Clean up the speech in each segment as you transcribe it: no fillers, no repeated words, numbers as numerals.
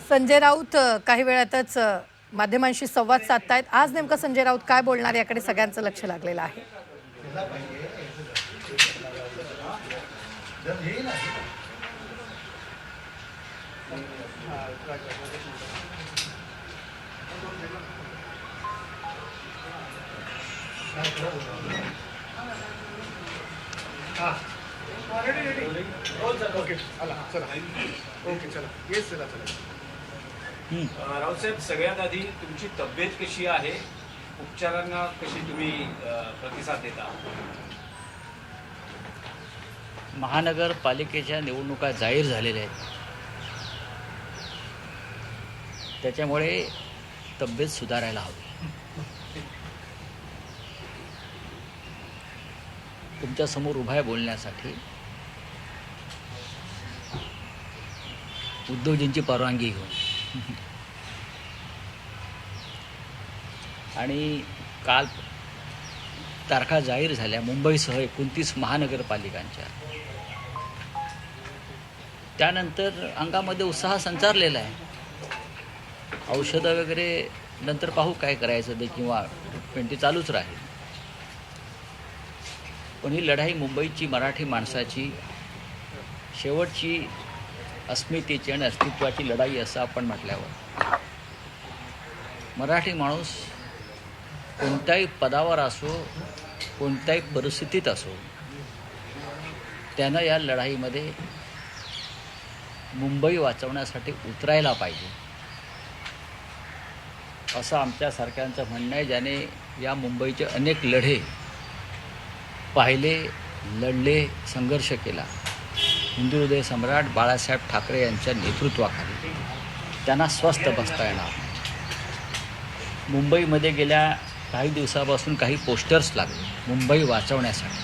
संजय राऊत काही वेळातच माध्यमांशी संवाद साधतायत। आज नेमकं संजय राऊत काय बोलणार याकडे सगळ्यांचं लक्ष लागलेलं आहे। रावसाहेब, सगळ्यात आधी तुमची तब्येत कशी आहे, उपचारांना कशी तुम्ही प्रतिसाद देता? महानगरपालिकेच्या निवडणुका जाहीर झालेल्या आहेत, त्याच्यामुळे तब्येत सुधारायला हवी। तुमच्या समोर उभा आहे बोलण्यासाठी। उद्धवजींची परवानगी घेऊन आणि काल तारखा जाहीर झाल्या मुंबईसह 29 महानगरपालिकांच्या। त्यानंतर अंगामध्ये उत्साह संचारलेला आहे। औषधं वगैरे नंतर पाहू काय करायचं ते, किंवा ट्रीटमेंट चालूच राहील। पण ही लढाई मुंबईची मराठी माणसाची शेवटची अस्मितेची आणि अस्तित्वाची लढाई असं आपण म्हटल्यावर, मराठी माणूस कोणत्याही पदावर असो, कोणत्याही परिस्थितीत असो, त्यानं या लढाईमध्ये मुंबई वाचवण्यासाठी उतरायला पाहिजे असं आमच्यासारख्यांचं म्हणणं आहे, ज्याने या मुंबईचे अनेक लढे पाहिले, लढले, संघर्ष केला। हिंदू हृदय सम्राट बाळासाहेब ठाकरे यांच्या नेतृत्वाखाली त्यांना स्वस्थ बसता येणार नाही। मुंबईमध्ये गेल्या काही दिवसापासून काही पोस्टर्स लागले मुंबई वाचवण्यासाठी,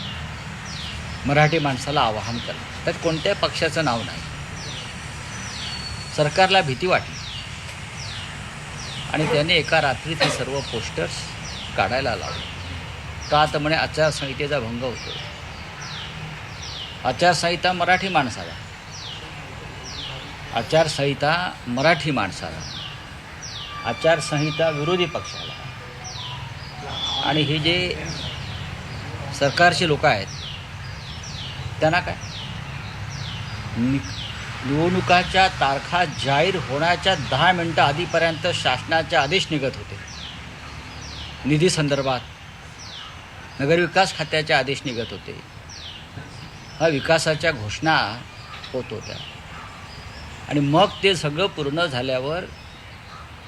मराठी माणसाला आवाहन करणं। त्यात कोणत्याही पक्षाचं नाव नाही। सरकारला भीती वाटली आणि त्याने एका रात्रीत हे सर्व पोस्टर्स काढायला लावले। का तर म्हणे आचारसंहितेचा भंग होतो। आचारसंहिता मराठी माणसाला, आचारसंहिता मराठी माणसाला, आचारसंहिता विरोधी पक्षाला। आणि हे जे सरकारचे लोक आहेत त्यांना काय, निवडणुकाच्या तारखा जाहीर होण्याच्या 10 मिनिटं आधीपर्यंत शासनाचे आदेश निघत होते। निधी संदर्भात नगरविकास खात्याचे आदेश निघत होते। हा विकासाच्या घोषणा होत होत्या आणि मग ते सगळं पूर्ण झाल्यावर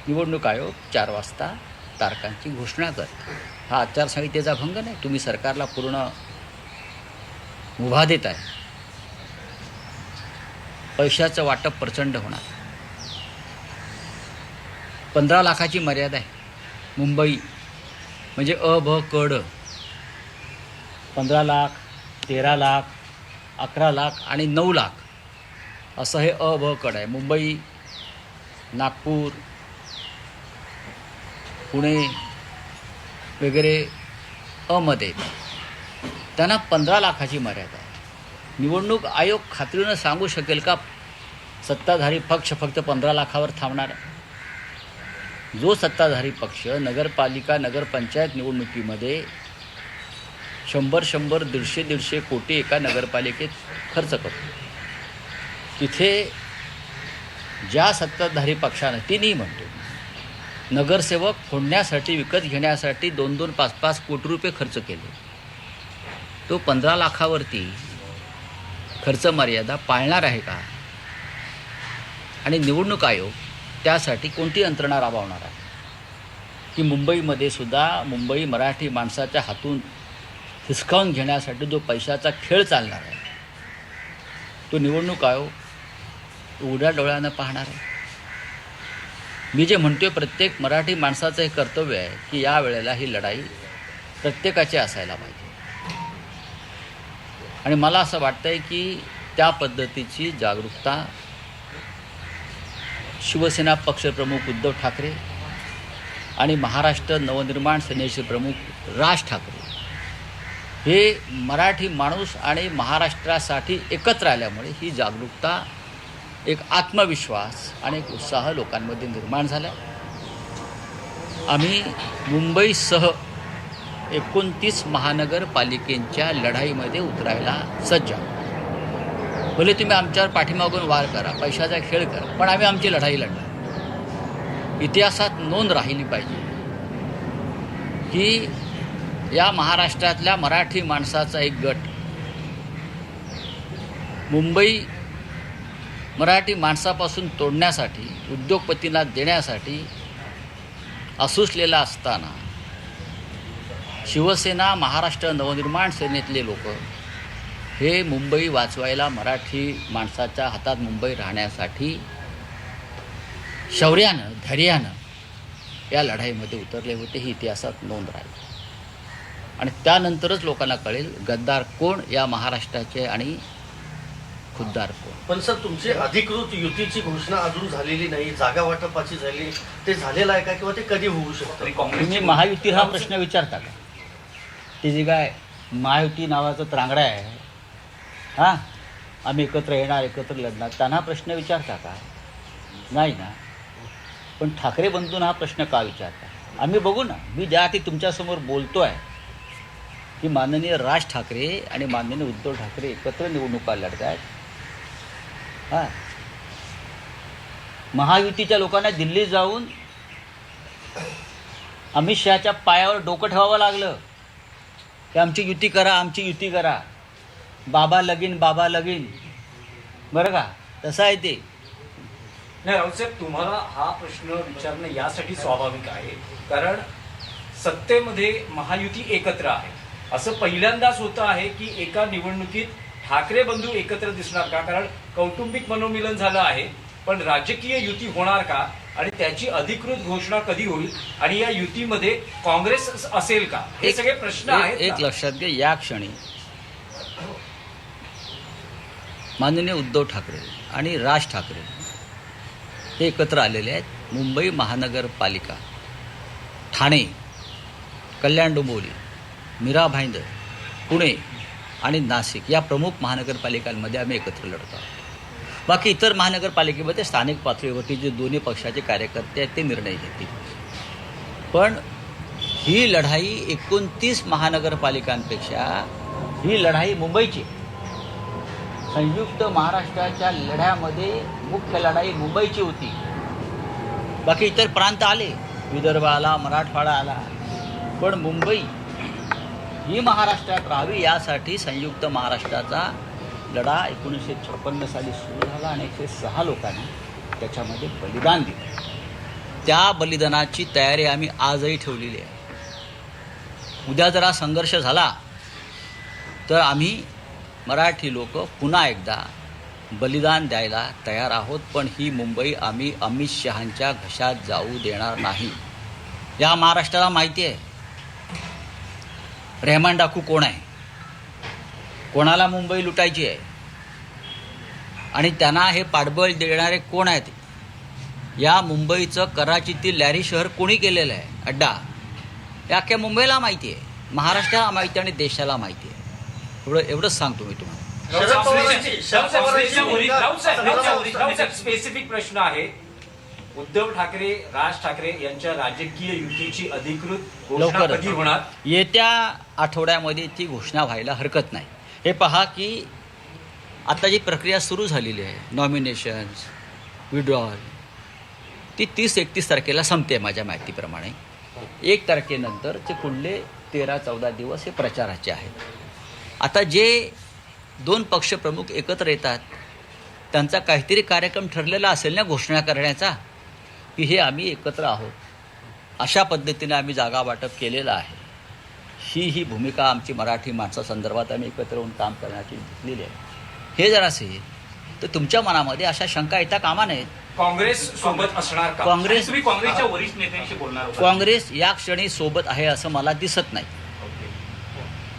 निवडणूक आयोग 4 वाजता तारखांची घोषणा करते। हा आचारसंहितेचा भंग नाही। तुम्ही सरकारला पूर्ण मुभा देत आहे। पैशाचं वाटप प्रचंड होणार। 15 लाखाची मर्यादा आहे। मुंबई म्हणजे अ ब क ड 15 लाख, 13 लाख, 11 लाख आणि 9 लाख असं हे अ ब कड आहे। मुंबई, नागपूर, पुणे वगैरे अमध्ये त्यांना 15 लाखाची मर्यादा आहे। निवडणूक आयोग खात्रीनं सांगू शकेल का सत्ताधारी पक्ष फक्त 15 लाखावर थांबणार? जो सत्ताधारी पक्ष नगरपालिका नगरपंचायत निवडणुकीमध्ये 100, 150 कोटी एका नगरपालिकेत खर्च करतो, तिथे ज्या सत्ताधारी पक्षानं, तिन्ही म्हणतो, नगरसेवक फोडण्यासाठी, विकत घेण्यासाठी 2-2, 5-5 कोटी रुपये खर्च केले, तो 15 लाखावरती खर्च मर्यादा पाळणार आहे का? आणि निवडणूक आयोग त्यासाठी कोणती यंत्रणा राबवणार आहे की मुंबईमध्ये सुद्धा मुंबई मराठी माणसाच्या हातून हिसकावून घेण्यासाठी जो पैशाचा खेळ चालणार आहे, तो निवडणूक आयोग उघड्या डोळ्यानं पाहणार आहे? मी जे म्हणतोय, प्रत्येक मराठी माणसाचं हे कर्तव्य आहे की या वेळेला ही लढाई प्रत्येकाची असायला पाहिजे। आणि मला असं वाटतंय की त्या पद्धतीची जागरूकता शिवसेना पक्षप्रमुख उद्धव ठाकरे आणि महाराष्ट्र नवनिर्माण सेनेचे प्रमुख राज ठाकरे हे मराठी माणूस आणि महाराष्ट्रासाठी एकत्र आल्यामुळे ही जागरूकता एक आत्मविश्वास आणि एक उत्साह लोकांमध्ये निर्माण झाला. आम्ही मुंबईसह 29 महानगरपालिकेच्या लढाईमध्ये उतरायला सज्ज आहोत. भले तुम्ही आमच्यावर पाठीमागून वार करा, पैशाचा खेळ करा, पण आम्ही आमची लढाई लढणार. इतिहासात नोंद राहिली पाहिजे की या महाराष्ट्रातल्या मराठी माणसाचा एक गट मुंबई मराठी माणसापासून तोडण्यासाठी, उद्योगपतींना देण्यासाठी असूसलेला असताना शिवसेना, महाराष्ट्र नवनिर्माण सेनेतले लोक हे मुंबई वाचवायला, मराठी माणसाच्या हातात मुंबई राहण्यासाठी शौर्यानं, धैर्यानं या लढाईमध्ये उतरले होते. ही इतिहासात नोंद राहील आणि त्यानंतरच लोकांना कळेल गद्दार कोण या महाराष्ट्राचे आणि खुद्दार कोण. पण सर, तुमची अधिकृत युतीची घोषणा अजून झालेली नाही, जागा वाटपाची झाली, ते झालेलं आहे का किंवा ते कधी होऊ शकतं? तुम्ही महायुती हा प्रश्न विचारता का? ते जे काय महायुती नावाचं त्रांगडा आहे, हां, आम्ही एकत्र येणार, एकत्र लढणार, त्यांना प्रश्न विचारता का? नाही ना. पण ठाकरे बंधूंना हा प्रश्न का विचारता? आम्ही बघू ना. मी ज्या अर्थी तुमच्यासमोर बोलतो आहे की माननीय राज ठाकरे आणि माननीय उद्धव ठाकरे एकत्र निवडणुका लढत आहेत. हां, महायुतीच्या लोकांना दिल्लीत जाऊन अमित शहाच्या पायावर डोकं ठेवावं लागलं की आमची युती करा, आमची युती करा, बाबा लगीन, बाबा लगीन. बरं का, तसं आहे ते. नाही राऊतसाहेब, तुम्हाला हा प्रश्न विचारणं यासाठी स्वाभाविक आहे कारण सत्तेमध्ये महायुती एकत्र आहे. असं पहिल्यांदाच होतं आहे की एका निवडणुकीत ठाकरे बंधू एकत्र दिसणार का? कारण कौटुंबिक मनोमिलन झालं आहे, पण राजकीय युती होणार का आणि त्याची अधिकृत घोषणा कधी होईल आणि या युतीमध्ये काँग्रेस असेल का? हे सगळे प्रश्न आहेत. एक लक्षात घ्या, या क्षणी माननीय उद्धव ठाकरे आणि राज ठाकरे हे एकत्र आलेले आहेत. मुंबई महानगरपालिका, ठाणे, कल्याण डोंबिवली, मीरा भाईंदर, पुणे आणि नाशिक या प्रमुख महानगरपालिकांमध्ये आम्ही एकत्र लढतो आहोत. बाकी इतर महानगरपालिकेमध्ये स्थानिक पातळीवरती जे दोन्ही पक्षाचे कार्यकर्ते आहेत ते निर्णय घेतील. पण ही लढाई 29 महानगरपालिकांपेक्षा ही लढाई मुंबईची. संयुक्त महाराष्ट्राच्या लढ्यामध्ये मुख्य लढाई मुंबईची होती. बाकी इतर प्रांत आले, विदर्भ आला, मराठवाडा आला, पण मुंबई ही महाराष्ट्रात राहावी यासाठी संयुक्त महाराष्ट्राचा लढा 1956 साली सुरू झाला आणि 106 लोकांनी त्याच्यामध्ये बलिदान दिलं. त्या बलिदानाची तयारी आम्ही आजही ठेवलेली आहे. उद्या जरा संघर्ष झाला तर आम्ही मराठी लोक पुन्हा एकदा बलिदान द्यायला तयार आहोत. पण ही मुंबई आम्ही अमित शहांच्या घशात जाऊ देणार नाही. या महाराष्ट्राला माहिती आहे रेहमान डाकू कोण आहे, कोणाला मुंबई लुटायची आहे आणि त्यांना हे पाठबळ देणारे कोण आहेत. या मुंबईचं कराचीतील लॅरी शहर कोणी केलेलं आहे अड्डा, हे अख्ख्या मुंबईला माहिती आहे, महाराष्ट्राला माहिती आहे आणि देशाला माहिती आहे. एवढंच सांगतो मी तुम्हाला. स्पेसिफिक प्रश्न आहे. उद्धव ठाकरे, राज ठाकरे यांच्या राजकीय युतीची अधिकृत घोषणा कधी होणार? येत्या आठवड्यामध्ये ती घोषणा व्हायला हरकत नाही. हे पहा की आता जी प्रक्रिया सुरू झालेली आहे, नॉमिनेशन्स, विड्रॉल, ती 30-31 तारखेला संपते माझ्या माहितीप्रमाणे. 1 तारखेनंतरचे पुढले 13-14 दिवस हे प्रचाराचे आहेत. आता जे 2 पक्षप्रमुख एकत्र येतात त्यांचा काहीतरी कार्यक्रम ठरलेला असेल ना घोषणा करण्याचा की हे आम्ही एकत्र आहोत. अशा पद्धतीने आम्ही जागा वाटप केलेलं आहे. ही भूमिका आमची मराठी माणसासंदर्भात आम्ही एकत्र येऊन काम करण्याची घेतलेली आहे. हे जर असेल तर तुमच्या मनामध्ये अशा शंका येता कामा नयेत. काँग्रेस सोबत असणार का? तुम्ही काँग्रेसच्या वरिष्ठ नेत्यांशी बोलणार होता. काँग्रेस या क्षणी सोबत आहे असं मला दिसत नाही.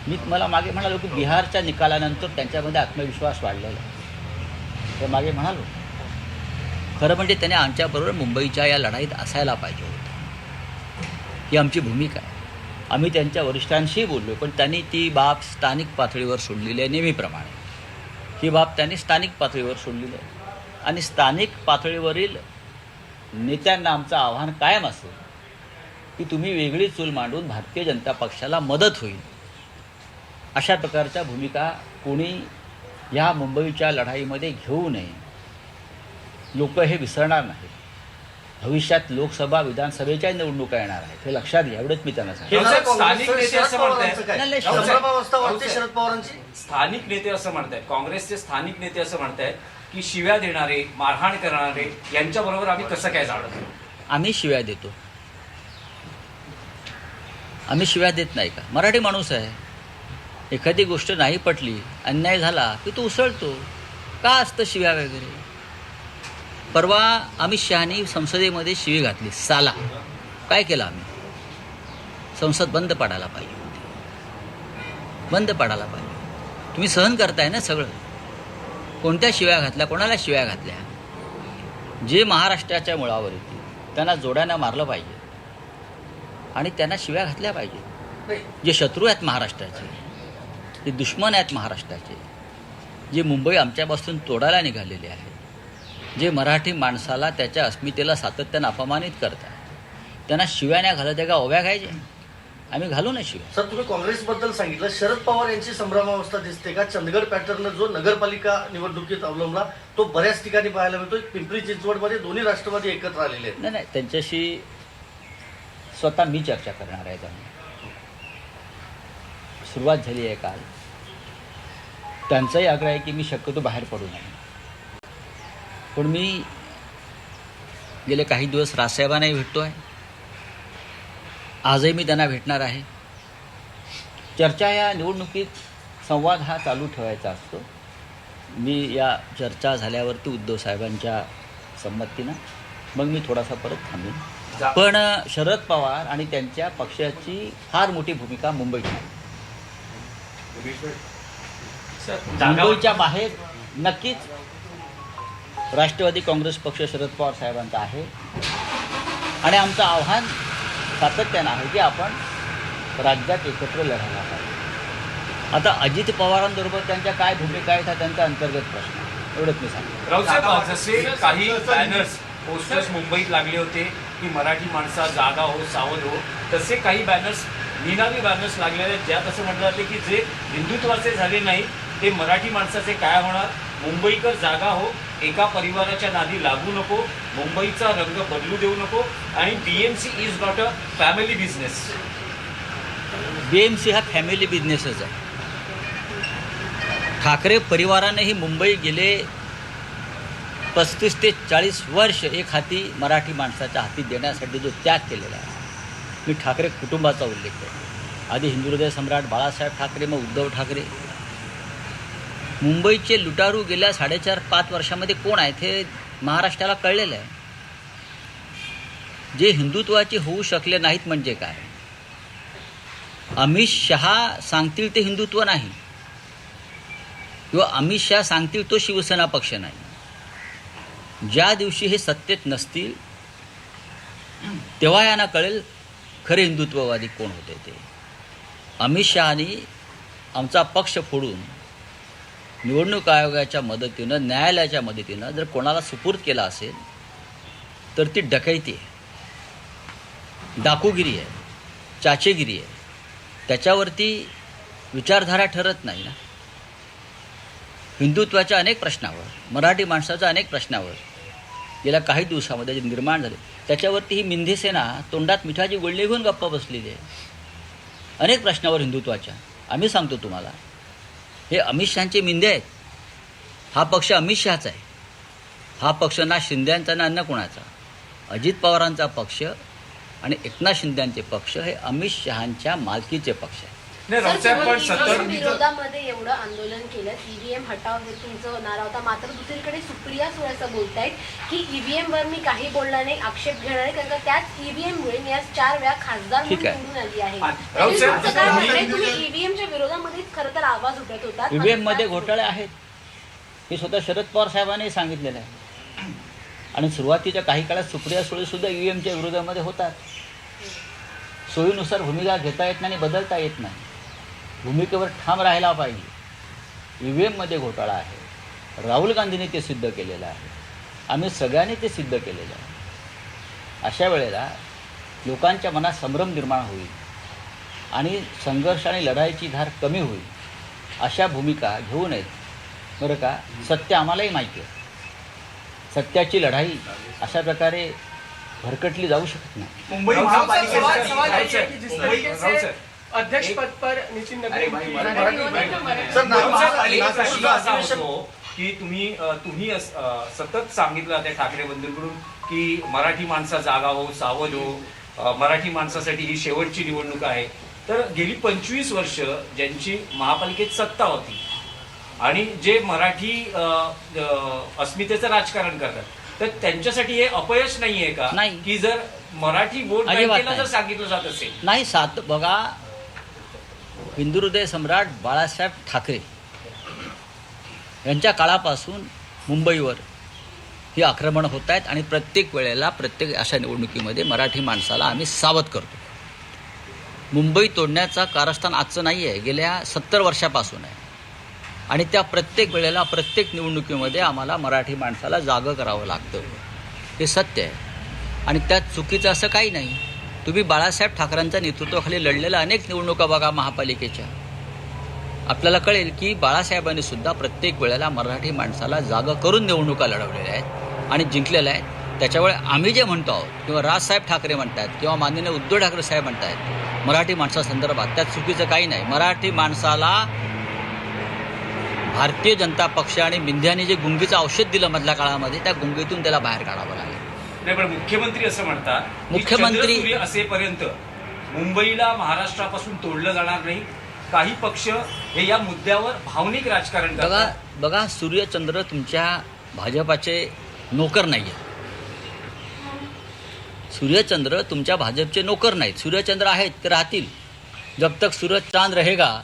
मी तुम्हाला मागे म्हणालो की बिहारच्या निकालानंतर त्यांच्यामध्ये आत्मविश्वास वाढलेला आहे. ते मागे म्हणालो. खरं म्हणजे त्याने आमच्याबरोबर मुंबईच्या या लढाईत असायला पाहिजे होतं. ही आमची भूमिका आहे. आम्ही त्यांच्या वरिष्ठांशी बोललो, पण त्यांनी ती बाब स्थानिक पातळीवर सोडलेली आहे. नेहमीप्रमाणे ही बाब त्यांनी स्थानिक पातळीवर सोडलेली आहे. आणि स्थानिक पातळीवरील नेत्यांना आमचं आव्हान कायम असेल की तुम्ही वेगळी चूल मांडून भारतीय जनता पक्षाला मदत होईल अशा प्रकारच्या भूमिका कोणी या मुंबईच्या लढाईमध्ये घेऊ नये. लोक हे विसरणार नाहीत. भविष्यात लोकसभा विधानसभेच्या निवडणुका येणार आहेत, हे लक्षात घ्या. एवढंच मी त्यांना सांगतो. हे जरा स्थानिक काँग्रेसचं नेते असं शरद पवारांचं काय? नाही, संभ्रमावस्था वाटते राऊत शरद पवारांची. स्थानिक नेते असं म्हणतायत, काँग्रेसचे स्थानिक नेते असं म्हणतायत की शिव्या देणारे, मारहाण करणारे यांच्या बरोबर आम्ही कसं काय जाणवतो? आम्ही शिव्या देतो? आम्ही शिव्या देत नाही का? मराठी माणूस आहे. एखादी गोष्ट नाही पटली, अन्याय झाला की तो उसळतो. का असतं शिव्या वगैरे? परवा अमित शहानी संसदेमध्ये शिवी घातली, साला. काय केलं आम्ही? संसद बंद पाडायला पाहिजे होती, बंद पाडायला पाहिजे. तुम्ही सहन करताय ना सगळं. कोणत्या शिव्या घातल्या, कोणाला शिव्या घातल्या? जे महाराष्ट्राच्या मुळावर येतील त्यांना जोड्यानं मारलं पाहिजे आणि त्यांना शिव्या घातल्या पाहिजे. जे शत्रू आहेत महाराष्ट्राचे, जे दुश्मन आहेत महाराष्ट्राचे, जे मुंबई आमच्यापासून तोडायला निघालेले आहेत, जे मराठी माणसाला त्याच्या अस्मितेला सातत्यानं अपमानित करतात, त्यांना शिव्या नाही घालत आहे का ओव्या घ्यायच्या? आम्ही घालू ना शिव्या. सर, तुम्ही काँग्रेसबद्दल सांगितलं. शरद पवार यांची संभ्रमावस्था दिसते का? चंदगड पॅटर्न जो नगरपालिका निवडणुकीत अवलंबला तो बऱ्याच ठिकाणी पाहायला मिळतो. पिंपरी चिंचवडमध्ये दोन्ही राष्ट्रवादी एकत्र आलेले आहेत. नाही, त्यांच्याशी स्वतः मी चर्चा करणार आहे. त्यांनी सुरुवात झाली आहे काल. त्यांचाही आग्रह आहे की मी शक्यतो बाहेर पडू नये. पण मी गेले काही दिवस राजसाहेबांनाही भेटतो आहे. आजही मी त्यांना भेटणार आहे. चर्चा या निवडणुकीत संवाद हा चालू ठेवायचा असतो. मी या चर्चा झाल्यावरती उद्धव साहेबांच्या संमतीनं मग मी थोडासा परत थांबेन. पण शरद पवार आणि त्यांच्या पक्षाची फार मोठी भूमिका मुंबईत आहे. मुंबईच्या बाहेर नक्कीच राष्ट्रवादी काँग्रेस पक्ष शरद पवार साहेबांचा आहे आणि आमचं आव्हान सातत्यानं आहे की आपण राज्यात एकत्र लढायला पाहिजे. आता अजित पवारांबरोबर त्यांच्या काय भूमिका आहेत हा त्यांचा अंतर्गत प्रश्न आहे. एवढंच मी सांगतो. राऊतसाहेब, जसे काही बॅनर्स, पोस्टर्स मुंबईत लागले होते की मराठी माणसा जागा हो, सावध हो, तसे काही बॅनर्स, निनावी बॅनर्स लागलेले आहेत ज्यात असं म्हटलं जाते की जे हिंदुत्वाचे झाले नाही ते मराठी माणसाचे काय होणार? मुंबईकर जागा हो, एका परिवाराच्या नादी लागू नको, मुंबईचा रंग बदलू देऊ नको आणि BMC is not a family business. BMC हा फॅमिली बिझनेसच आहे. ठाकरे परिवारानेही मुंबई गेले 35 ते 40 वर्ष एक हाती मराठी माणसाच्या हाती देण्यासाठी जो त्याग केलेला आहे. मी ठाकरे कुटुंबाचा उल्लेख करतो. आधी हिंदुहृदय सम्राट बाळासाहेब ठाकरे, मग उद्धव ठाकरे. मुंबईचे लुटारू गेल्या 4.5-5 वर्षामध्ये कोण आहेत हे महाराष्ट्राला कळलेलं आहे. जे हिंदुत्वाचे होऊ शकले नाहीत म्हणजे काय? अमित शहा सांगतील ते हिंदुत्व नाही, किंवा अमित शहा सांगतील तो शिवसेना पक्ष नाही. ज्या दिवशी हे सत्तेत नसतील तेव्हा यांना कळेल खरे हिंदुत्ववादी कोण होते ते. अमित शहानी आमचा पक्ष फोडून निवडणूक आयोगाच्या मदतीनं, न्यायालयाच्या मदतीनं जर कोणाला सुपूर्द केला असेल तर ती डकैती आहे, डाकूगिरी आहे, चाचेगिरी आहे. त्याच्यावरती विचारधारा ठरत नाही ना. हिंदुत्वाच्या अनेक प्रश्नावर, मराठी माणसाच्या अनेक प्रश्नावर गेल्या काही दिवसामध्ये जे निर्माण झाले त्याच्यावरती ही मिंधी सेना तोंडात मिठाची गुळणी घेऊन गप्पा बसलेली आहे. अनेक प्रश्नावर हिंदुत्वाच्या. आम्ही सांगतो तुम्हाला, हे अमित शहाचे मिंदे आहेत. हा पक्ष अमित शहाचा आहे. हा पक्ष ना शिंद्यांचा ना अन्य कोणाचा. अजित पवारांचा पक्ष आणि एकनाथ शिंदेचे पक्ष हे अमित शहांच्या मालकीचे पक्ष आहे. नाही, राऊतसाहेब, पण EVM विरोधामध्ये एवढं आंदोलन केलं, ईव्हीएम हटाव हे तुमचं नारा होता. मात्र दुसरीकडे सुप्रिया सुळे असं बोलतायत की ईव्हीएम वर मी काही बोलणार नाही, आक्षेप घेणार नाही, कारण का त्याच ईव्हीएम मुळे मी आज 4 वेळा खासदार म्हणून निवडून आली आहे. राऊतसाहेब, तुमचं काय म्हणणं आहे? तुम्ही ईव्हीएमच्या विरोधामध्ये खरं तर आवाज उठत होता. ईव्हीएम मध्ये घोटाळे आहेत हे स्वतः शरद पवार साहेबांनी सांगितलेलं आहे. आणि सुरुवातीच्या काही काळात सुप्रिया सुळे सुद्धा ईव्हीएमच्या विरोधामध्ये होतात. सोयीनुसार भूमिका घेता येत नाही आणि बदलता येत नाही. भूमिकेवर ठाम राहायला पाहिजे. ईव्हीएममध्ये घोटाळा आहे, राहुल गांधींनी ते सिद्ध केलेलं आहे. आम्ही सगळ्यांनी ते सिद्ध केलेलं आहे. अशा वेळेला लोकांच्या मनात संभ्रम निर्माण होईल आणि संघर्ष आणि लढाईची धार कमी होईल अशा भूमिका घेऊ नयेत. बरं का, सत्य आम्हालाही माहिती आहे. सत्याची लढाई अशा प्रकारे भरकटली जाऊ शकत नाही. मुंबई राहुल महापालिकेचा सर, सवाल राहुल है सर, कि जिस मुंबई- तरीके राहुल से सर, अध्यक्ष पद पर नितिन नबीन की सर, राहुल नागपूरचं सर, एक प्रश्न नागपूरचं असा अधिवेशन होतो की तुम्ही सतत सांगितलं त्या ठाकरे बंधूंकडून की मराठी माणसा जागा हो, सावध हो, मराठी माणसासाठी ही शेवटची निवडणूक आहे. तर गेली 25 वर्ष ज्यांची महापालिकेत सत्ता होती आणि जे मराठी अस्मितेचं राजकारण करतात, तर त्यांच्यासाठी हे अपयश नाहीये का? नाही. की जर मराठी वोट अजिबात बँकेला जर नाही. सांगितलं जात असेल. नाही, बघा, हिंदुहृदय सम्राट बाळासाहेब ठाकरे यांच्या काळापासून मुंबईवर ही आक्रमण होत आहेत आणि प्रत्येक वेळेला प्रत्येक अशा निवडणुकीमध्ये मराठी माणसाला आम्ही सावध करतो. मुंबई तोडण्याचं कारस्थान आजचं नाही आहे, गेल्या 70 वर्षापासून आहे. आणि त्या प्रत्येक वेळेला प्रत्येक निवडणुकीमध्ये आम्हाला मराठी माणसाला जागं करावं लागतं. हे सत्य आहे आणि त्यात चुकीचं असं काही नाही. तुम्ही बाळासाहेब ठाकरेंच्या नेतृत्वाखाली लढलेल्या अनेक निवडणुका बघा महापालिकेच्या, आपल्याला कळेल की बाळासाहेबांनी सुद्धा प्रत्येक वेळेला मराठी माणसाला जागं करून निवडणुका लढवलेल्या आहेत आणि जिंकलेल्या आहेत. त्याच्यामुळे आम्ही जे म्हणतो आहोत किंवा राजसाहेब ठाकरे म्हणतात किंवा माननीय उद्धव ठाकरे साहेब म्हणतात मराठी माणसासंदर्भात, त्यात चुकीचं काही नाही. मराठी माणसाला भारतीय जनता पक्ष आणि मिंध्याने जे गुंगीचं औषध दिलं मधल्या काळामध्ये, त्या गुंगीतून त्याला बाहेर काढावं लागेल. नाही, पण मुख्यमंत्री असं म्हणतात की मुख्यमंत्री- चंद्रसूर्य असेपर्यंत मुंबईला महाराष्ट्रापासून तोडलं जाणार नाही. काही पक्ष हे या मुद्द्यावर भावनिक राजकारण करतात. बघा, सूर्यचंद्र तुमच्या भाजपाचे नोकर नाही आहेत. सूर्यचंद्र तुमच्या भाजपचे नोकर नाहीत. सूर्यचंद्र आहेत ते राहतील. जब तक सूरज चांद रहेगा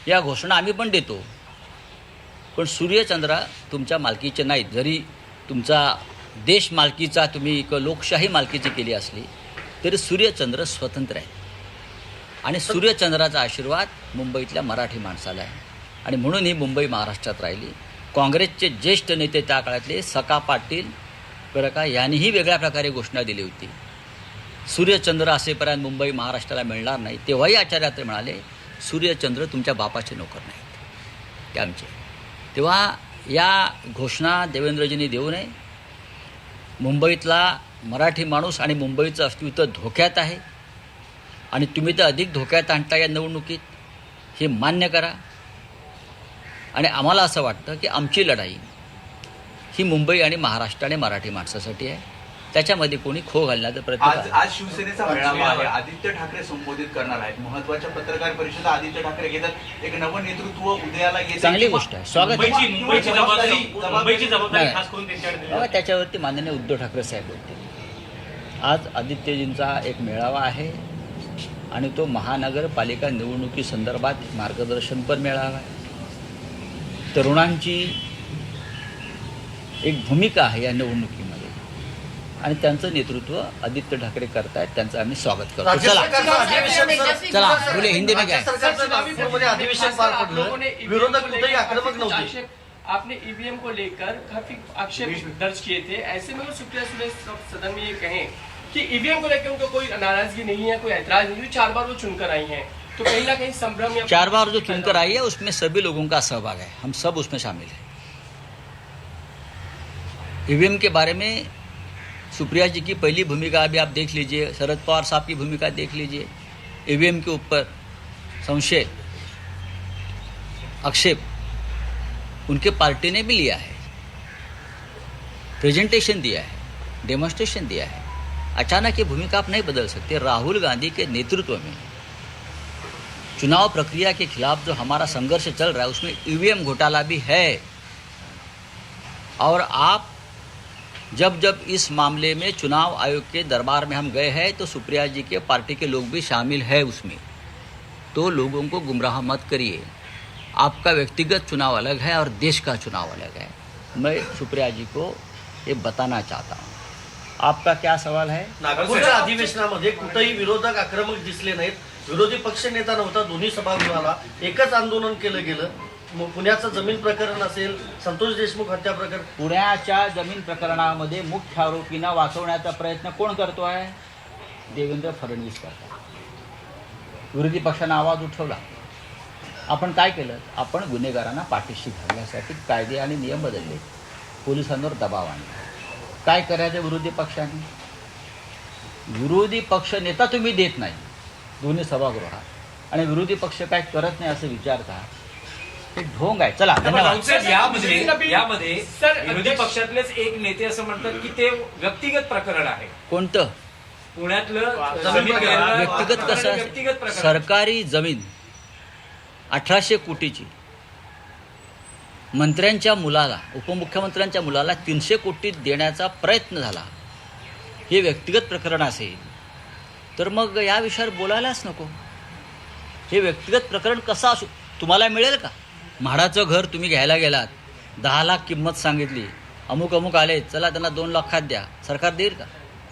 या घोषणा आम्ही पण देतो, पण सूर्यचंद्र तुमच्या मालकीचे नाहीत. जरी तुमचा देश मालकीचा तुम्ही लोकशाही मालकीची केली असली तरी सूर्यचंद्र स्वतंत्र आहे आणि सूर्यचंद्राचा आशीर्वाद मुंबईतल्या मराठी माणसाला आहे. आणि म्हणून ही मुंबई महाराष्ट्रात राहिली. काँग्रेसचे ज्येष्ठ नेते त्या काळातले सका पाटील, बरं का, यांनीही वेगळ्या प्रकारे घोषणा दिली होती, सूर्यचंद्र असेपर्यंत मुंबई महाराष्ट्राला मिळणार नाही. तेव्हाही आचार्य म्हणाले सूर्यचंद्र तुमच्या बापाचे नोकर नाहीत, ते आमचे. तेव्हा या घोषणा देवेंद्रजींनी देऊ नये. मुंबईतला मराठी माणूस आणि मुंबईचं अस्तित्व धोक्यात आहे आणि तुम्ही तर अधिक धोक्यात आणता या निवडणुकीत, हे मान्य करा. आणि आम्हाला असं वाटतं की आमची लढाई ही मुंबई आणि महाराष्ट्र आणि मराठी माणसासाठी आहे. त्याच्यामध्ये कोणी खो घालण्याचा प्रयत्न आज करा. आज शिवसेनेचा मेळावा आहे. आदित्य ठाकरे संबोधित करणार आहेत. महत्वाच्या पत्रकार परिषदा आदित्य ठाकरे घेतात. एक नवं नेतृत्व उदयाला येते. चांगली गोष्ट आहे, स्वागत आहे. मुंबईची जबाबदारी नाही. खास करून त्यांच्याकडे बघा, त्याच्यावरती माननीय उद्धव ठाकरे साहेब बोलते. आज आदित्यजींचा एक मेळावा आहे आणि तो महानगरपालिका निवडणुकीसंदर्भात मार्गदर्शनपर मेळावा आहे. तरुणांची एक भूमिका आहे या निवडणुकीमध्ये आणि त्यांचं नेतृत्व आदित्य ठाकरे करतायत. त्यांचं आम्ही स्वागत करतो. राज्य चला सरकारचं अधिवेशन सर- चला, बोले हिंदी में काय. राज्य सरकारचं नागपूरमध्ये अधिवेशन पार पडलं. विरोधक कुठेही आक्रमक नव्हते. आपने ईवीएम को लेकर काफी आक्षेप दर्ज किए थे. ऐसे में वो सुप्रिया सुले सदन में ये कहें कि ईवीएम को लेकर उनको कोई नाराजगी नहीं है, कोई ऐतराज नहीं है, 4 बार वो चुनकर आई हैं, तो कहीं ना कहीं संभ्रम या 4 बार जो चुनकर आई है उसमें सभी लोगों का सहभाग है, हम सब उसमें शामिल हैं. ईवीएम के बारे में सुप्रिया जी की पहली भूमिका अभी आप देख लीजिए, शरद पवार साहब की भूमिका देख लीजिए. ईवीएम के ऊपर संशय, आक्षेप उनके पार्टी ने भी लिया है, प्रेजेंटेशन दिया है, डेमोन्स्ट्रेशन दिया है. अचानक ये भूमिका आप नहीं बदल सकते. राहुल गांधी के नेतृत्व में चुनाव प्रक्रिया के खिलाफ जो हमारा संघर्ष चल रहा है उसमें ईवीएम घोटाला भी है. और आप जब जब इस मामले में चुनाव आयोग के दरबार में हम गए हैं तो सुप्रिया जी के पार्टी के लोग भी शामिल है उसमें. तो लोगों को गुमराह मत करिए. आपका व्यक्तिगत चुनाव अलग है और देश का चुनाव अलग है. मैं सुप्रिया जी को ये बताना चाहता हूँ. आपका क्या सवाल है? नागपूरच्या अधिवेशनामध्ये कुठेही विरोधक आक्रमक दिसले नाहीत. विरोधी पक्ष नेता नव्हता. दोन्ही सभागृहाला एकच आंदोलन केलं गेलं. पुण्याचं जमीन प्रकरण असेल, संतोष देशमुख हत्या प्रकरण, पुण्याच्या जमीन प्रकरणामध्ये मुख्य आरोपींना वाचवण्याचा प्रयत्न कोण करतोय? देवेंद्र फडणवीस करतात. विरोधी पक्षानं आवाज उठवला. आपण काय केलं? आपण गुन्हेगारांना पाठीशी घालण्यासाठी कायदे आणि नियम बदलले, पोलिसांवर दबाव आणला. काय करायचं विरोधी पक्षाने? विरोधी पक्ष नेता तुम्ही देत नाही दोन्ही सभागृहात, आणि विरोधी पक्ष काय करत नाही असं विचारता, हे ढोंग आहे. चला, धन्यवाद. राऊतसाहेब, यामध्ये सर, विरोधी पक्षातलेच एक नेते असं म्हणतात की ते व्यक्तिगत प्रकरण आहे. कोणतं पुण्यातलं जमीन व्यक्तिगत कसं? व्यक्तिगत प्रकरण. सरकारी जमीन 1800 कोटीची, मंत्र्यांच्या मुलाला, उपमुख्यमंत्र्यांच्या मुलाला 300 कोटी देण्याचा प्रयत्न झाला. हे व्यक्तिगत प्रकरण असेल तर मग या विषयावर बोलायलाच नको. हे व्यक्तिगत प्रकरण कसं असू? तुम्हाला मिळेल का? म्हाडाचं घर तुम्ही घ्यायला गेलात, 10 लाख किंमत सांगितली, अमुक अमुक आले, चला त्यांना 2 लाखात द्या, सरकार देईल का?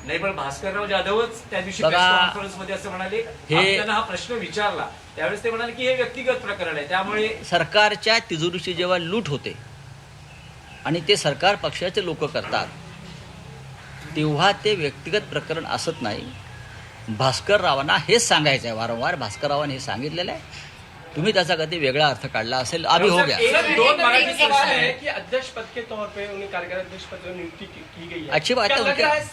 नाही, पण भास्करराव जाधवच त्या दिवशी बघा, प्रेस कॉन्फरन्समध्ये असं म्हणाले, त्यांना हा प्रश्न विचारला त्यावेळेस ते म्हणाले की हे व्यक्तिगत प्रकरण आहे, त्यामुळे सरकारच्या तिजोरीची जेव्हा लूट होते आणि ते सरकार पक्षाचे लोक करतात तेव्हा ते व्यक्तिगत प्रकरण असत नाही. भास्कररावांना हेच सांगायचं आहे वारंवार. भास्कररावांनी हे सांगितलेलं आहे. तुम्ही त्याचा कधी वेगळा अर्थ काढला असेल, अभी हो गया. एक दोन मराठी एक प्रश्न सवाल है है कि अध्यक्ष पद के तौर पे उन्हें कार्यकारी अध्यक्ष पद पर नियुक्ति की गई है. अच्छी बात क्या है, लग उनके- रहा है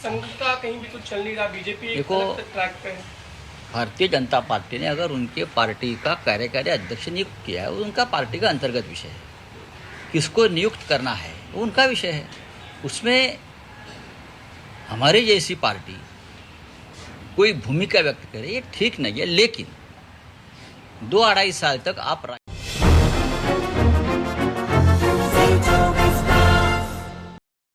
संघ का कहीं भी कुछ चल नहीं रहा, बीजेपी देखो, ट्रैक पे है. भारतीय जनता पार्टी ने अगर उनके पार्टी का कार्यकारी अध्यक्ष नियुक्त किया है, वो उनका पार्टी का अंतर्गत विषय है. किसको नियुक्त करना है वो उनका विषय है. उसमें हमारी जैसी पार्टी कोई भूमिका व्यक्त करे ये ठीक नहीं है. लेकिन 2-2.5 साल तक आप